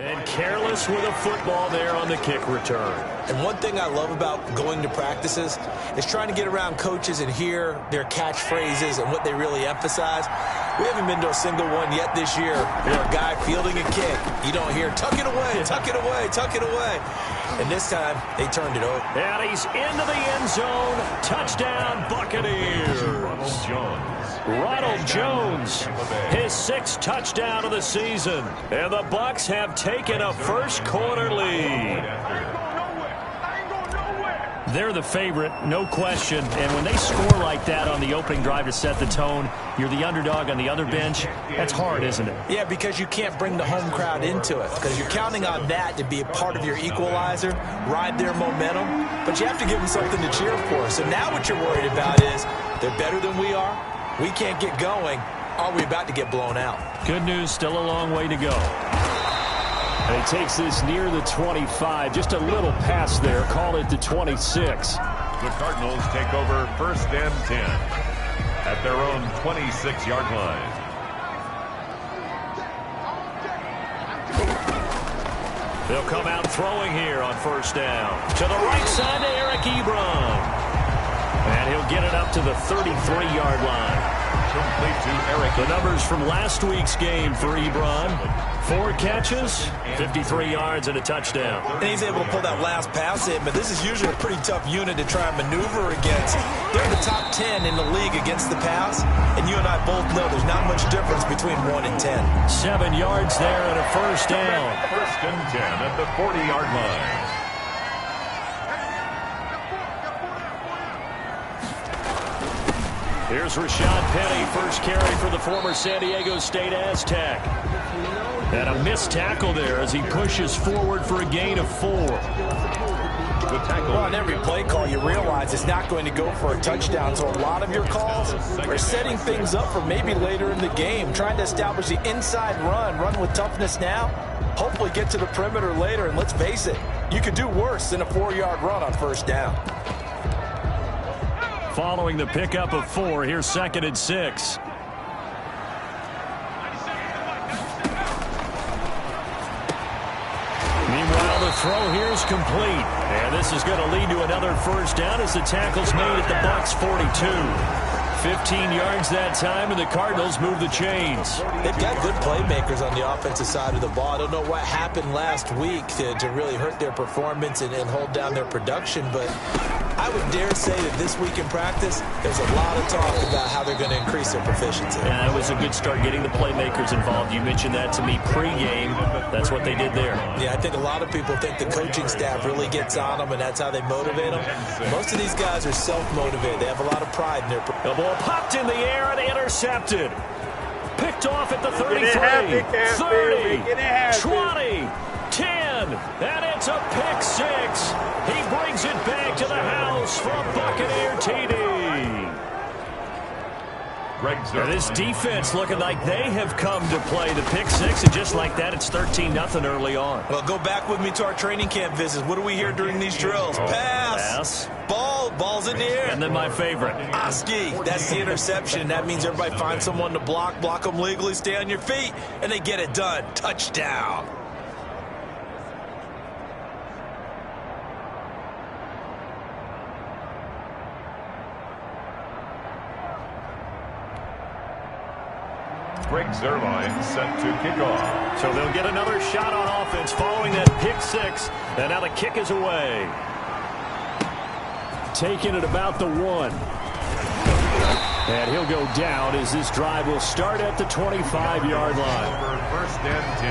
And careless with a football there on the kick return. And one thing I love about going to practices is trying to get around coaches and hear their catchphrases and what they really emphasize. We haven't been to a single one yet this year where a guy fielding a kick, you don't hear, tuck it away, tuck it away, tuck it away. And this time, they turned it over. And he's into the end zone. Touchdown, Buccaneers. Ronald Jones, his 6th touchdown of the season. And the Bucs have taken a first quarter lead. They're the favorite, no question. And when they score like that on the opening drive to set the tone, you're the underdog on the other bench. That's hard, isn't it? Yeah, because you can't bring the home crowd into it. Because you're counting on that to be a part of your equalizer, ride their momentum. But you have to give them something to cheer for. So now what you're worried about is they're better than we are. We can't get going. Are we about to get blown out? Good news, still a long way to go. And he takes this near the 25. Just a little pass there. Call it the 26. The Cardinals take over 1st and 10 at their own 26-yard line. They'll come out throwing here on 1st down. To the right side to Eric Ebron. And he'll get it up to the 33-yard line. Complete to Eric. The numbers from last week's game for Ebron. 4 catches, 53 yards, and a touchdown. And he's able to pull that last pass in, but this is usually a pretty tough unit to try and maneuver against. They're the top 10 in the league against the pass, and you and I both know there's not much difference between 1 and 10. 7 yards there and a 1st down. 1st and 10 at the 40-yard line. Here's Rashad Penny, first carry for the former San Diego State Aztec. And a missed tackle there as he pushes forward for a gain of 4. Good tackle. Well, on every play call, you realize it's not going to go for a touchdown. So a lot of your calls are setting things up for maybe later in the game, trying to establish the inside run with toughness now, hopefully get to the perimeter later. And let's face it, you could do worse than a 4-yard run on 1st down. Following the pickup of 4, here's 2nd and 6. Meanwhile, the throw here is complete. And this is going to lead to another 1st down as the tackle's made at the Bucs 42. 15 yards that time, and the Cardinals move the chains. They've got good playmakers on the offensive side of the ball. I don't know what happened last week to really hurt their performance and hold down their production, but I would dare say that this week in practice, there's a lot of talk about how they're going to increase their proficiency. Yeah, it was a good start getting the playmakers involved. You mentioned that to me pregame. That's what they did there. Yeah, I think a lot of people think the coaching staff really gets on them, and that's how they motivate them. Most of these guys are self-motivated. They have a lot of pride in their the ball popped in the air and intercepted. Picked off at the 33, 30, 20, 10, and it's a pick 6. He brings it back to the house for a Buccaneer TD. And this defense looking like they have come to play the pick 6, and just like that, it's 13-0 early on. Well, go back with me to our training camp visits. What do we hear during these drills? Pass. Ball's in the air. And then my favorite. Oski, that's the interception. That means everybody finds someone to block them legally, stay on your feet, and they get it done. Touchdown. Greg Zuerlein set to kick off. So they'll get another shot on offense following that pick 6. And now the kick is away. Taking it about the 1. And he'll go down as this drive will start at the 25-yard line. 1st and 10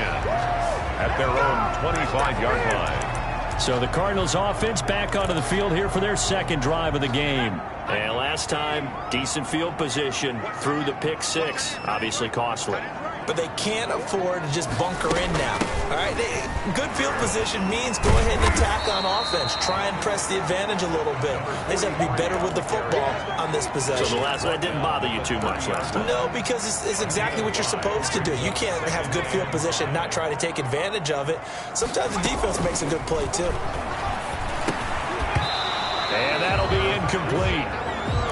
at their own 25-yard line. So the Cardinals offense back onto the field here for their 2nd drive of the game. And last time, decent field position through the pick 6. Obviously costly. But they can't afford to just bunker in now. All right, good field position means go ahead and attack on offense. Try and press the advantage a little bit. They just have to be better with the football on this possession. So that didn't bother you too much last time? No, because it's exactly what you're supposed to do. You can't have good field position and not try to take advantage of it. Sometimes the defense makes a good play, too. And that'll be incomplete.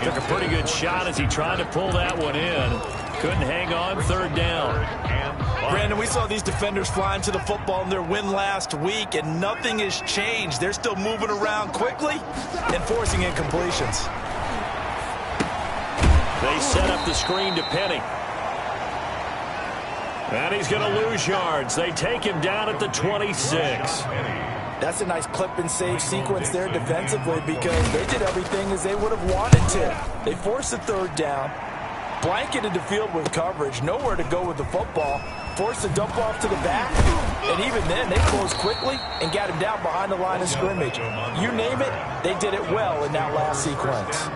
Took a pretty good shot as he tried to pull that one in. Couldn't hang on, third down. Brandon, we saw these defenders flying to the football in their win last week, and nothing has changed. They're still moving around quickly and forcing incompletions. They set up the screen to Penny. And he's going to lose yards. They take him down at the 26. That's a nice clip and save sequence there defensively because they did everything as they would have wanted to. They forced the third down, blanketed the field with coverage, nowhere to go with the football, forced to dump off to the back, and even then they closed quickly and got him down behind the line of scrimmage. You name it, they did it well in that last sequence.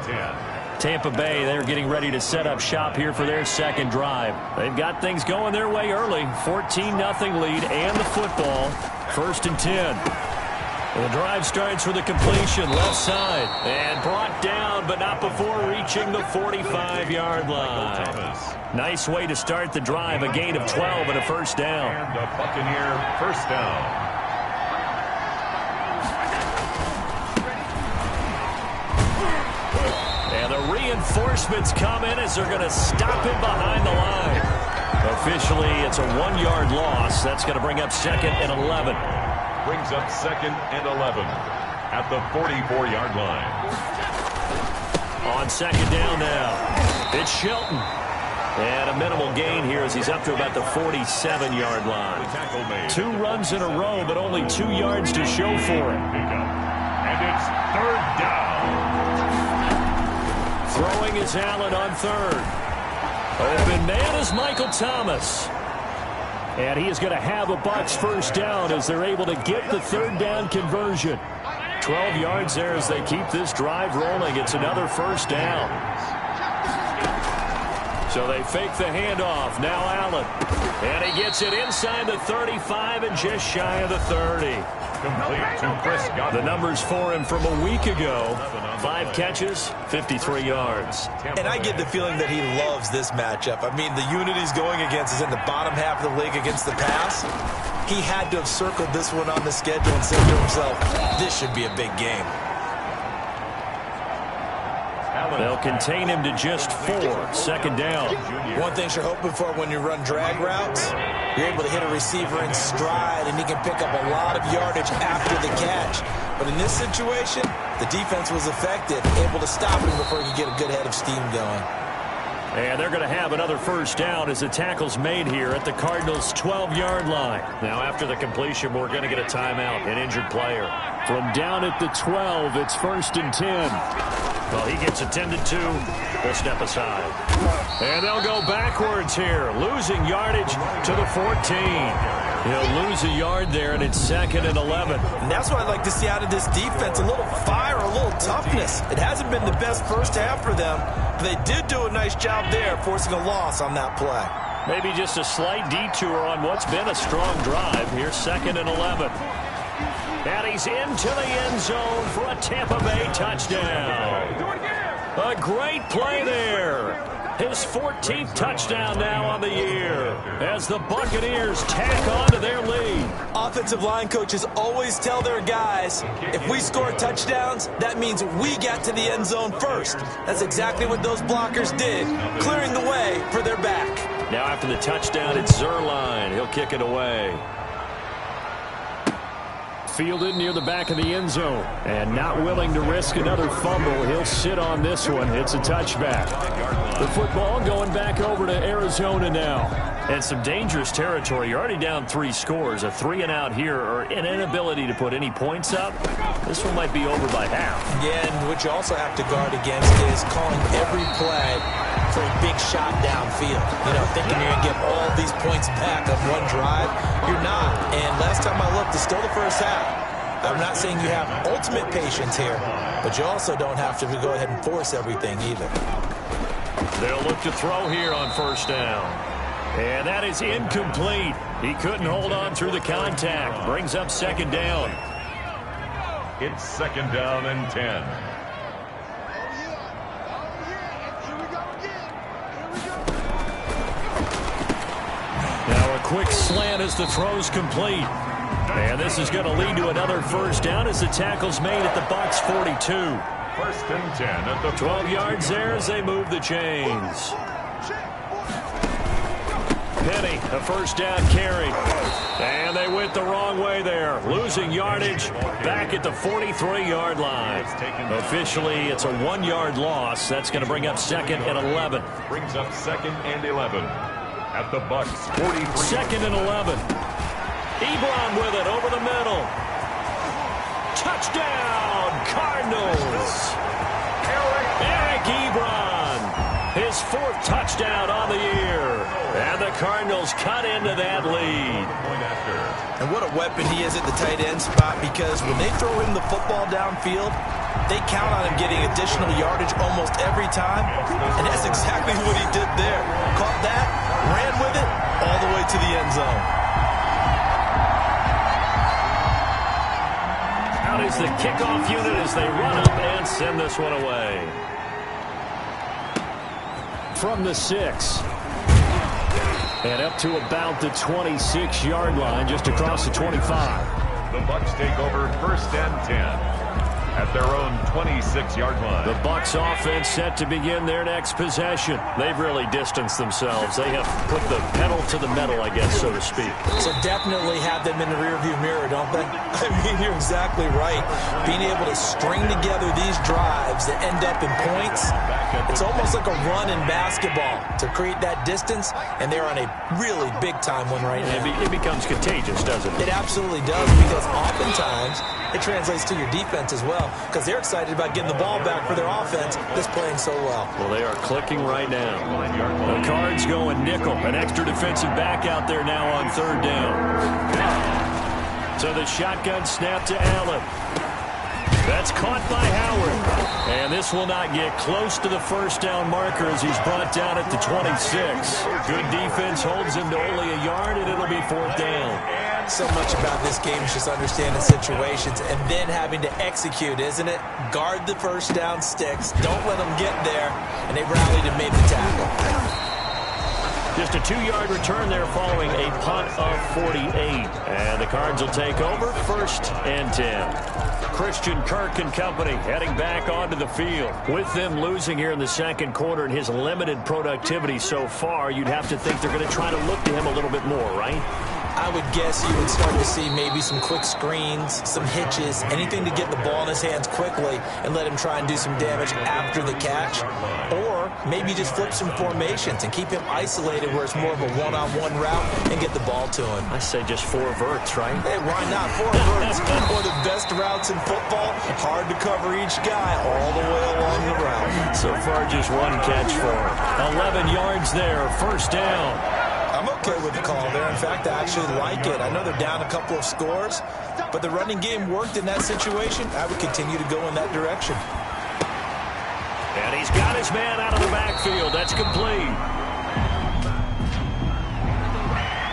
Tampa Bay, they're getting ready to set up shop here for their second drive. They've got things going their way early. 14-0 lead and the football. 1st and 10. The drive starts with a completion left side and brought down, but not before reaching the 45-yard line. Nice way to start the drive, a gain of 12 and a first down. And a Buccaneer first down. And the reinforcements come in as they're going to stop him behind the line. Officially, it's a 1-yard loss. That's going to bring up 2nd and 11. Brings up 2nd and 11 at the 44-yard line. On 2nd down now, it's Shelton. And a minimal gain here as he's up to about the 47-yard line. 2 runs in a row, but only 2 yards to show for him. And it's 3rd down. Throwing is Allen on 3rd. Open man is Michael Thomas. And he is going to have a Bucs first down as they're able to get the 3rd down conversion. 12 yards there as they keep this drive rolling. It's another first down. So they fake the handoff. Now Allen. And he gets it inside the 35 and just shy of the 30. Complete to Chris Godwin. The numbers for him from a week ago. 5 catches, 53 yards. And I get the feeling that he loves this matchup. I mean, the unit he's going against is in the bottom half of the league against the pass. He had to have circled this one on the schedule and said to himself, this should be a big game. They'll contain him to just 4. 2nd down. One thing you're hoping for when you run drag routes, you're able to hit a receiver in stride, and he can pick up a lot of yardage after the catch. But in this situation, the defense was effective, able to stop him before he could get a good head of steam going. And they're going to have another first down as the tackle's made here at the Cardinals' 12-yard line. Now, after the completion, we're going to get a timeout, an injured player. From down at the 12, it's 1st and 10. Well, he gets attended to. They'll step aside. And they'll go backwards here, losing yardage to the 14. He'll lose a yard there, and it's 2nd and 11. And that's what I'd like to see out of this defense, a little fire, a little toughness. It hasn't been the best first half for them, but they did do a nice job there, forcing a loss on that play. Maybe just a slight detour on what's been a strong drive. Here's 2nd and 11. And he's into the end zone for a Tampa Bay touchdown. A great play there. His 14th touchdown now on the year as the Buccaneers tack on to their lead. Offensive line coaches always tell their guys, if we score touchdowns, that means we get to the end zone first. That's exactly what those blockers did, clearing the way for their back. Now after the touchdown, it's Zuerlein. He'll kick it away. Fielded near the back of the end zone. And not willing to risk another fumble. He'll sit on this one. It's a touchback. The football going back over to Arizona now. And some dangerous territory. You're already down 3 scores. A 3-and-out here or an inability to put any points up. This one might be over by half. Yeah, and what you also have to guard against is calling every play for a big shot downfield. You know, thinking you're going to get all these points back on one drive. You're not. And last time I looked, it's still the first half. I'm not saying you have ultimate patience here, but you also don't have to go ahead and force everything either. They'll look to throw here on first down. And that is incomplete. He couldn't hold on through the contact. Brings up 2nd down. It's 2nd down and 10. Now a quick slant as the throw's complete. And this is going to lead to another first down as the tackle's made at the Bucs 42. 1st and 10 at the 12 yards there as they move the chains. Penny, a first down carry. And they went the wrong way there. Losing yardage back at the 43-yard line. Officially, it's a 1-yard loss. That's going to bring up 2nd and 11. Brings up 2nd and 11 at the Bucs 43. 2nd and 11. Ebron with it over the middle. Touchdown, Cardinals. Eric Ebron, his 4th touchdown on the year. And the Cardinals cut into that lead. And what a weapon he is at the tight end spot, because when they throw him the football downfield, they count on him getting additional yardage almost every time. And that's exactly what he did there. Caught that, ran with it, all the way to the end zone. Out is the kickoff unit as they run up and send this one away. From the 6. And up to about the 26-yard line, just across the 25. The Bucs take over 1st and 10 at their own 26-yard line. The Bucs offense set to begin their next possession. They've really distanced themselves. They have put the pedal to the metal, I guess, so to speak. So definitely have them in the rearview mirror, don't they? I mean, you're exactly right. Being able to string together these drives that end up in points, it's almost like a run in basketball to create that distance, and they're on a really big-time one right now. It becomes contagious, doesn't it? It absolutely does, because oftentimes it translates to your defense as well, because they're excited about getting the ball back for their offense that's playing so well. Well, they are clicking right now. The Cards going nickel. An extra defensive back out there now on 3rd down. So the shotgun snap to Allen. That's caught by Howard. And this will not get close to the first down marker as he's brought down at the 26. Good defense holds him to only a yard, and it'll be 4th down. So much about this game is just understanding situations and then having to execute, isn't it? Guard the first down sticks. Don't let them get there. And they rallied and made the tackle. Just a 2-yard return there following a punt of 48. And the Cards will take over 1st and 10. Christian Kirk and company heading back onto the field. With them losing here in the 2nd quarter and his limited productivity so far, you'd have to think they're going to try to look to him a little bit more, right? I would guess you would start to see maybe some quick screens, some hitches, anything to get the ball in his hands quickly and let him try and do some damage after the catch. Or maybe just flip some formations and keep him isolated where it's more of a one-on-one route and get the ball to him. I say just 4 verts, right? Hey, why not? 4 verts. One of the best routes in football. Hard to cover each guy all the way along the route. So far, just 1 catch for him. 11 yards there, 1st down. I'm okay with the call there. In fact, I actually like it. I know they're down a couple of scores, but the running game worked in that situation. I would continue to go in that direction. And he's got his man out of the backfield. That's complete.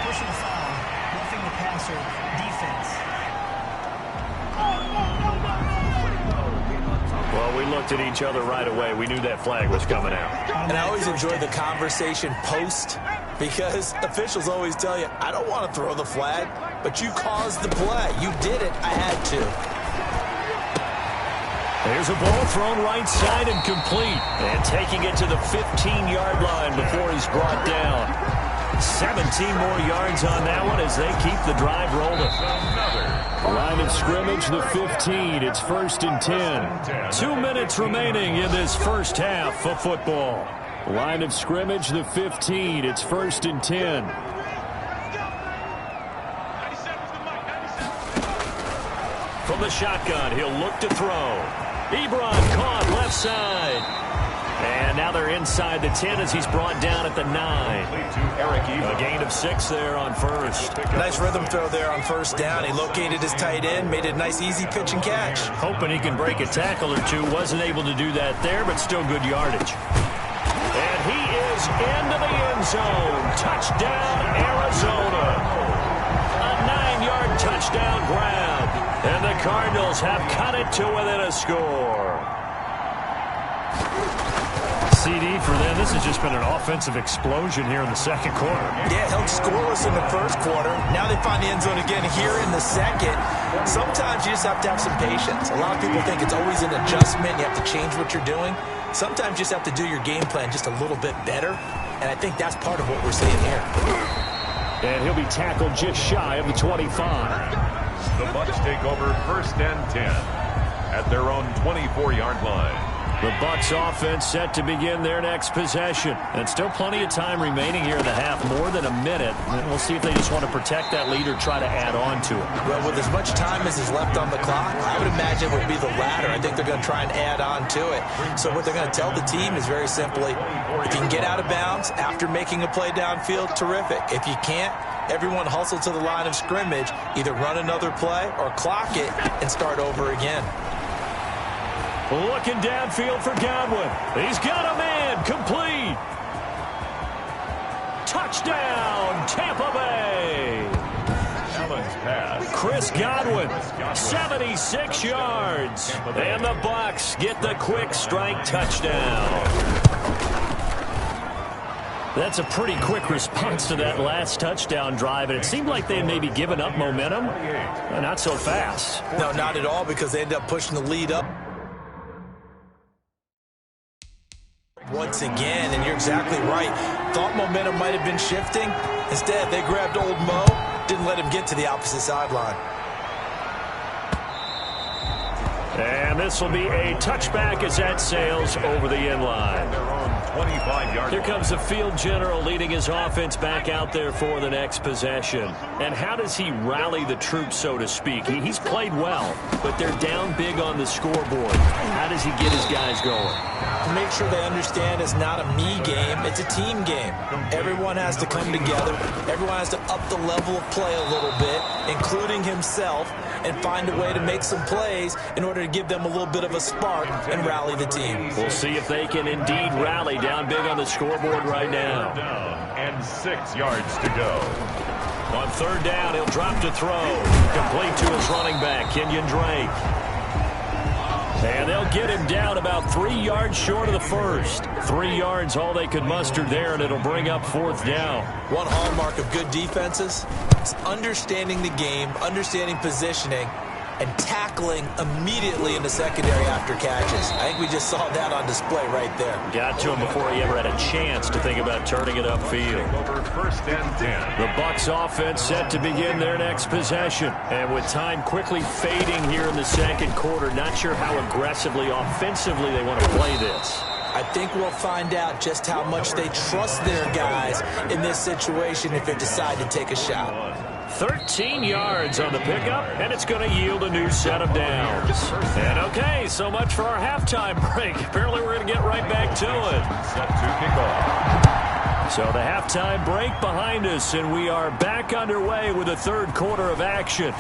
Personal foul, roughing the passer, defense. Well, we looked at each other right away. We knew that flag was coming out. And I always enjoy the conversation post, because officials always tell you, I don't want to throw the flag, but you caused the play. You did it. I had to. There's a ball thrown right side and complete. And taking it to the 15-yard line before he's brought down. 17 more yards on that one as they keep the drive rolling. Line of scrimmage, the 15. It's 1st and 10. 2 minutes remaining in this first half of football. Line of scrimmage, the 15. It's 1st and 10. From the shotgun, he'll look to throw. Ebron caught left side. And now they're inside the 10 as he's brought down at the 9. A gain of 6 there on 1st. Nice rhythm throw there on 1st down. He located his tight end, made a nice easy pitch and catch. Hoping he can break a tackle or two. Wasn't able to do that there, but still good yardage. And he is into the end zone. Touchdown, Arizona. A 9-yard touchdown grab. And the Cardinals have cut it to within a score. CD for them. This has just been an offensive explosion here in the 2nd quarter. Yeah, held scoreless in the 1st quarter. Now they find the end zone again here in the 2nd. sometimes you just have to have some patience. A lot of people think it's always an adjustment. You have to change what you're doing. Sometimes you just have to do your game plan just a little bit better, and I think that's part of what we're seeing here. And he'll be tackled just shy of the 25. The Bucs take over 1st and 10 at their own 24-yard line. The Bucs offense set to begin their next possession. And still plenty of time remaining here in the half, more than a minute. And we'll see if they just want to protect that lead or try to add on to it. Well, with as much time as is left on the clock, I would imagine it would be the latter. I think they're going to try and add on to it. So what they're going to tell the team is very simply, if you can get out of bounds after making a play downfield, terrific. If you can't, everyone hustle to the line of scrimmage, either run another play or clock it and start over again. Looking downfield for Godwin. He's got a man. Complete. Touchdown, Tampa Bay. Allen's pass. Chris Godwin, 76 yards. And the Bucs get the quick strike touchdown. That's a pretty quick response to that last touchdown drive, and it seemed like they had maybe given up momentum. Not so fast. No, not at all, because they ended up pushing the lead up once again, and you're exactly right. Thought momentum might have been shifting. Instead, they grabbed old Mo, didn't let him get to the opposite sideline. And this will be a touchback as that sails over the end line. 25-yard. Here comes the field general leading his offense back out there for the next possession. And how does he rally the troops, so to speak? He's played well, but they're down big on the scoreboard. How does he get his guys going? To make sure they understand it's not a me game, it's a team game. Everyone has to come together. Everyone has to up the level of play a little bit, including himself, and find a way to make some plays in order to give them a little bit of a spark and rally the team. We'll see if they can indeed rally down big on the scoreboard right now. And 6 yards to go. On 3rd down, he'll drop to throw. Complete to his running back, Kenyon Drake. And they'll get him down about 3 yards short of the first. 3 yards, all they could muster there, and it'll bring up 4th down. One hallmark of good defenses is understanding the game, understanding positioning, and tackling immediately in the secondary after catches. I think we just saw that on display right there. Got to him before he ever had a chance to think about turning it upfield. Over 1st and 10. The Bucs offense set to begin their next possession. And with time quickly fading here in the second quarter, not sure how aggressively, offensively they want to play this. I think we'll find out just how much they trust their guys in this situation if they decide to take a shot. 13 yards on the pickup, and it's going to yield a new set of downs. And okay, so much for our halftime break. Apparently we're going to get right back to it. Set to kick off. So the halftime break behind us, and we are back underway with the 3rd quarter of action.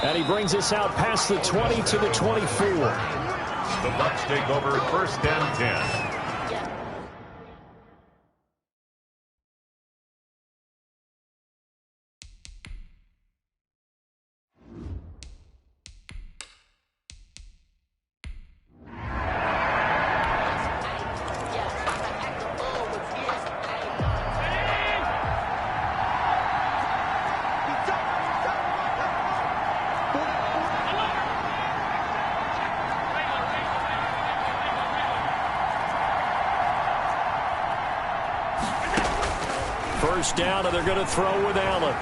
And he brings us out past the 20 to the 24. The Bucs take over 1st and 10. First down, and they're going to throw with Allen.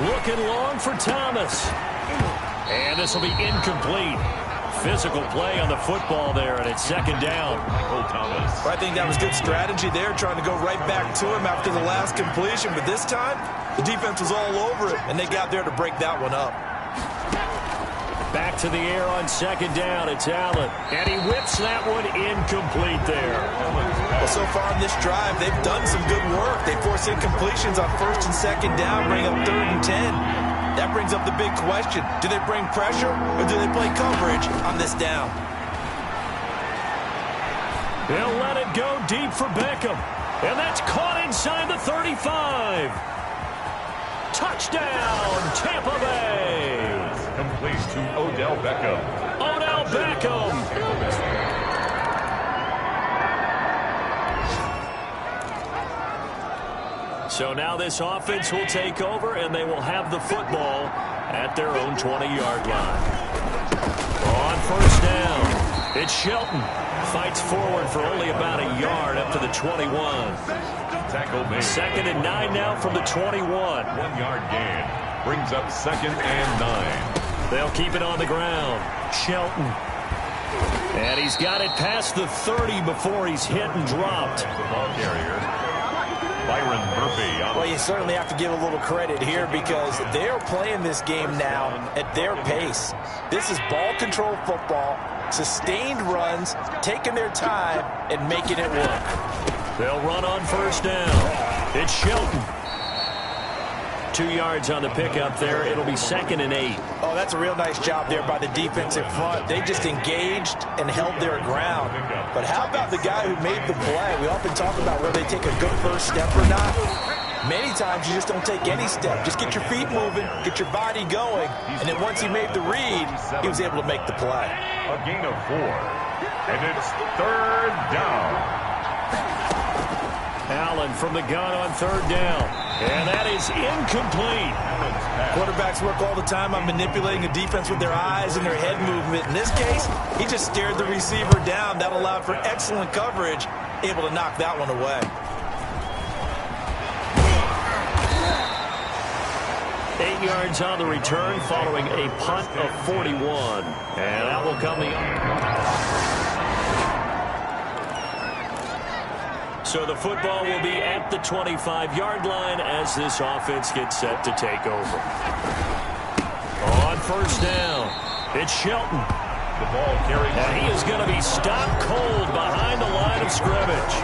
Looking long for Thomas. And this will be incomplete. Physical play on the football there, and it's 2nd down. Thomas. I think that was good strategy there, trying to go right back to him after the last completion. But this time, the defense was all over it, and they got there to break that one up. Back to the air on 2nd down. It's Allen. And he whips that one incomplete there. Well, so far on this drive, they've done some good work. They force incompletions on 1st and 2nd down, bring up 3rd and 10. That brings up the big question. Do they bring pressure or do they play coverage on this down? They'll let it go deep for Beckham. And that's caught inside the 35. Touchdown, Tampa Bay. Complete to Odell Beckham. Odell Beckham. So now this offense will take over, and they will have the football at their own 20-yard line. On first down, it's Shelton. Fights forward for only about a yard up to the 21. Tackle made. 2nd and 9 now from the 21. 1-yard gain. Brings up 2nd and 9. They'll keep it on the ground. Shelton. And he's got it past the 30 before he's hit and dropped. The ball carrier, Byron Murphy. Well, you certainly have to give a little credit here because they're playing this game now at their pace. This is ball control football, sustained runs, taking their time and making it work. They'll run on first down. It's Shelton. 2 yards on the pickup there. It'll be 2nd and 8. Oh, that's a real nice job there by the defensive front. They just engaged and held their ground. But how about the guy who made the play? We often talk about whether they take a good first step or not. Many times you just don't take any step. Just get your feet moving, get your body going, and then once he made the read, he was able to make the play. A gain of 4, and it's 3rd down. Allen from the gun on 3rd down. And that is incomplete. Quarterbacks work all the time on manipulating a defense with their eyes and their head movement. In this case, he just stared the receiver down. That allowed for excellent coverage, able to knock that one away. 8 yards on the return following a punt of 41. And that will come So the football will be at the 25-yard line as this offense gets set to take over. On first down, it's Shelton. The ball carried. And he is going to be stopped cold behind the line of scrimmage.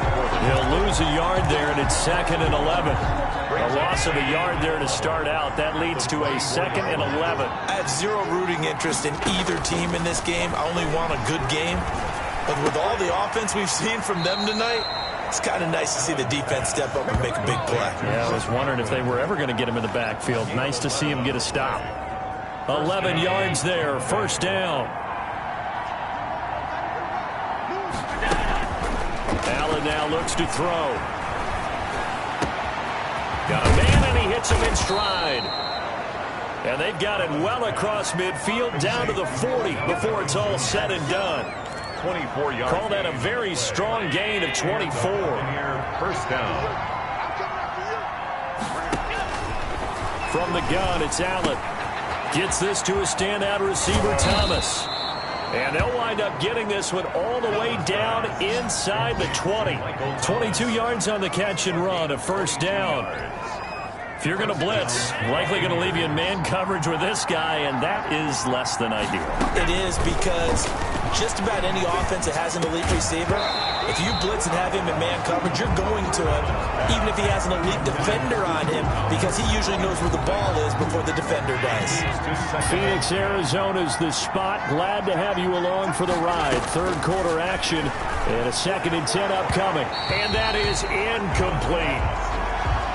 He'll lose a yard there, and it's 2nd and 11. A loss of a yard there to start out. That leads to a 2nd and 11. I have zero rooting interest in either team in this game. I only want a good game. But with all the offense we've seen from them tonight, it's kind of nice to see the defense step up and make a big play. Yeah, I was wondering if they were ever going to get him in the backfield. Nice to see him get a stop. 11 yards there, first down. Allen now looks to throw. Got a man, and he hits him in stride. And they've got it well across midfield, down to the 40 before it's all said and done. 24 yards. Call that a very strong gain of 24. First down. From the gun, it's Allen. Gets this to a standout receiver, Thomas. And they'll wind up getting this one all the way down inside the 20. 22 yards on the catch and run, a first down. If you're going to blitz, likely going to leave you in man coverage with this guy, and that is less than ideal. It is because just about any offense that has an elite receiver, if you blitz and have him in man coverage, you're going to him, even if he has an elite defender on him, because he usually knows where the ball is before the defender does. Phoenix, Arizona's the spot. Glad to have you along for the ride. Third quarter action, and a 2nd and 10 upcoming. And that is incomplete.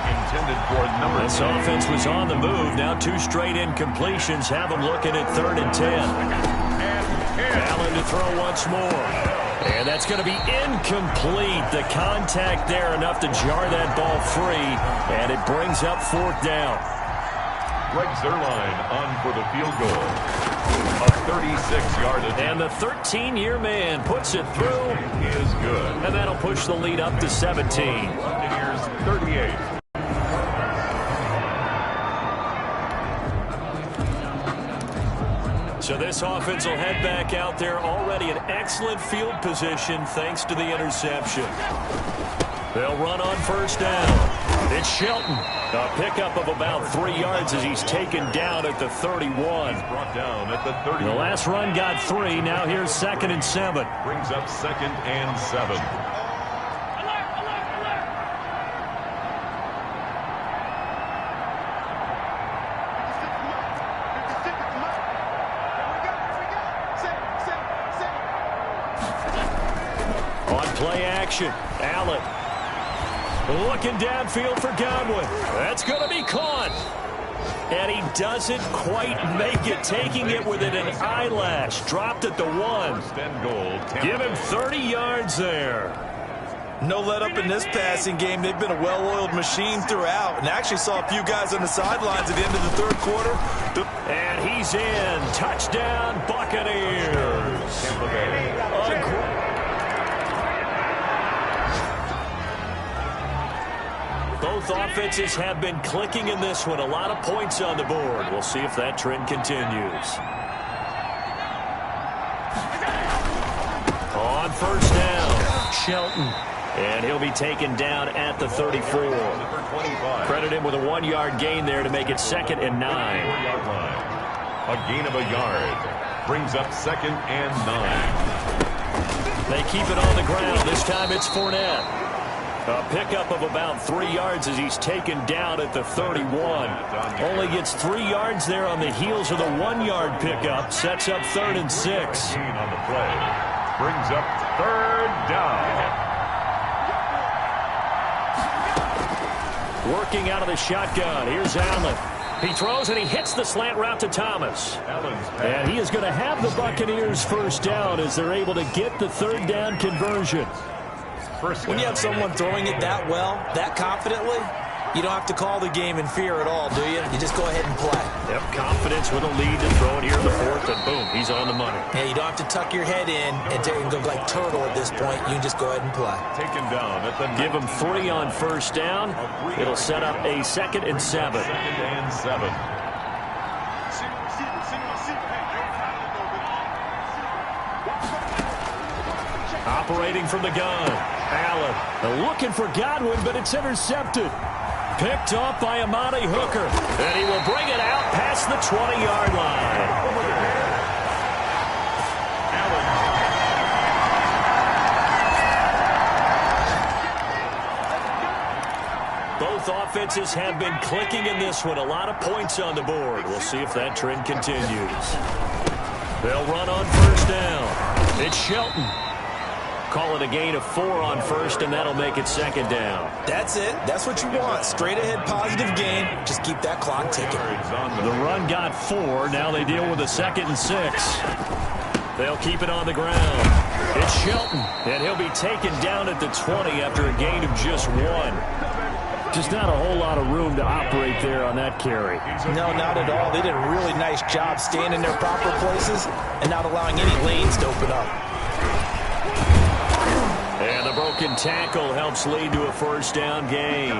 Intended for number 2. This offense was on the move. Now 2 straight incompletions have them looking at 3rd and 10. Allen to throw once more. And that's going to be incomplete. The contact there enough to jar that ball free. And it brings up 4th down. Greg Zuerlein on for the field goal. A 36-yard attempt. And the 13-year man puts it through. He is good. And that'll push the lead up to 17. Buccaneers 38. So this offense will head back out there, already in excellent field position thanks to the interception. They'll run on first down. It's Shelton. A pickup of about 3 yards as he's taken down at the 31. Brought down at the 30. The last run got 3. Now here's 2nd and 7. Brings up 2nd and 7. Play action. Allen looking downfield for Godwin. That's going to be caught. And he doesn't quite make it, taking it within an eyelash. Dropped at the 1. First and goal. Give him 30 yards there. No let up in this passing game. They've been a well-oiled machine throughout. And actually saw a few guys on the sidelines at the end of the third quarter. And he's in. Touchdown, Buccaneers. Both offenses have been clicking in this one. A lot of points on the board. We'll see if that trend continues. On first down, Shelton. And he'll be taken down at the 34. Credit him with a 1-yard gain there to make it 2nd and 9. A gain of a yard. Brings up 2nd and 9. They keep it on the ground. This time it's Fournette. A pickup of about 3 yards as he's taken down at the 31. Only gets 3 yards there on the heels of the 1-yard pickup. Sets up 3rd and 6. On the play. Brings up 3rd down. Working out of the shotgun. Here's Allen. He throws and he hits the slant route to Thomas. And he is going to have the Buccaneers first down as they're able to get the 3rd down conversion. When you have someone throwing it that well, that confidently, you don't have to call the game in fear at all, do you? You just go ahead and play. Yep, confidence with a lead to throw it here in the 4th, and boom, he's on the money. Yeah, you don't have to tuck your head in and go like turtle at this point. You can just go ahead and play. Taken down at the Give him 3 on first down. It'll set up a 2nd and 7. 2nd and 7. Operating from the gun. Allen looking for Godwin, but it's intercepted. Picked off by Amani Hooker. And he will bring it out past the 20-yard line. Both offenses have been clicking in this one. A lot of points on the board. We'll see if that trend continues. They'll run on first down. It's Shelton. Call it a gain of 4 on first, and that'll make it 2nd down. That's it. That's what you want. Straight ahead positive gain. Just keep that clock ticking. The run got 4. Now they deal with a 2nd and 6. They'll keep it on the ground. It's Shelton, and he'll be taken down at the 20 after a gain of just 1. Just not a whole lot of room to operate there on that carry. No, not at all. They did a really nice job staying in their proper places and not allowing any lanes to open up. And the broken tackle helps lead to a first down gain.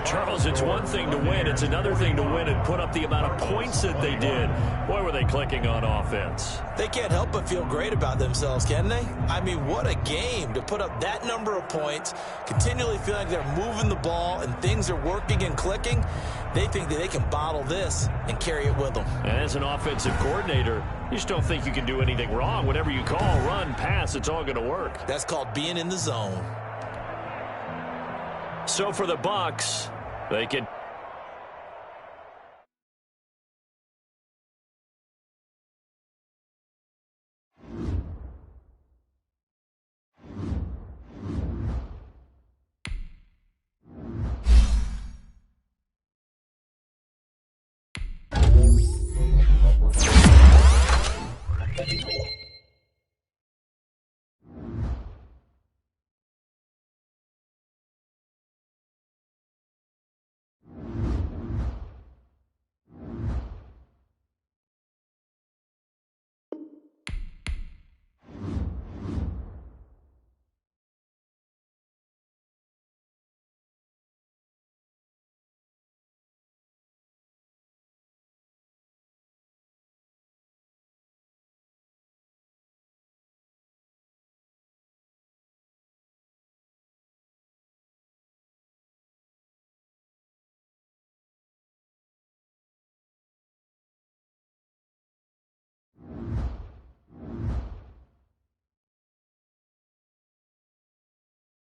Charles, it's one thing to win. It's another thing to win and put up the amount of points that they did. Boy, were they clicking on offense. They can't help but feel great about themselves, can they? I mean, what a game to put up that number of points, continually feeling like they're moving the ball and things are working and clicking. They think that they can bottle this and carry it with them. And as an offensive coordinator, you just don't think you can do anything wrong. Whatever you call, run, pass, it's all going to work. That's called being in the zone. So for the Bucs, they can...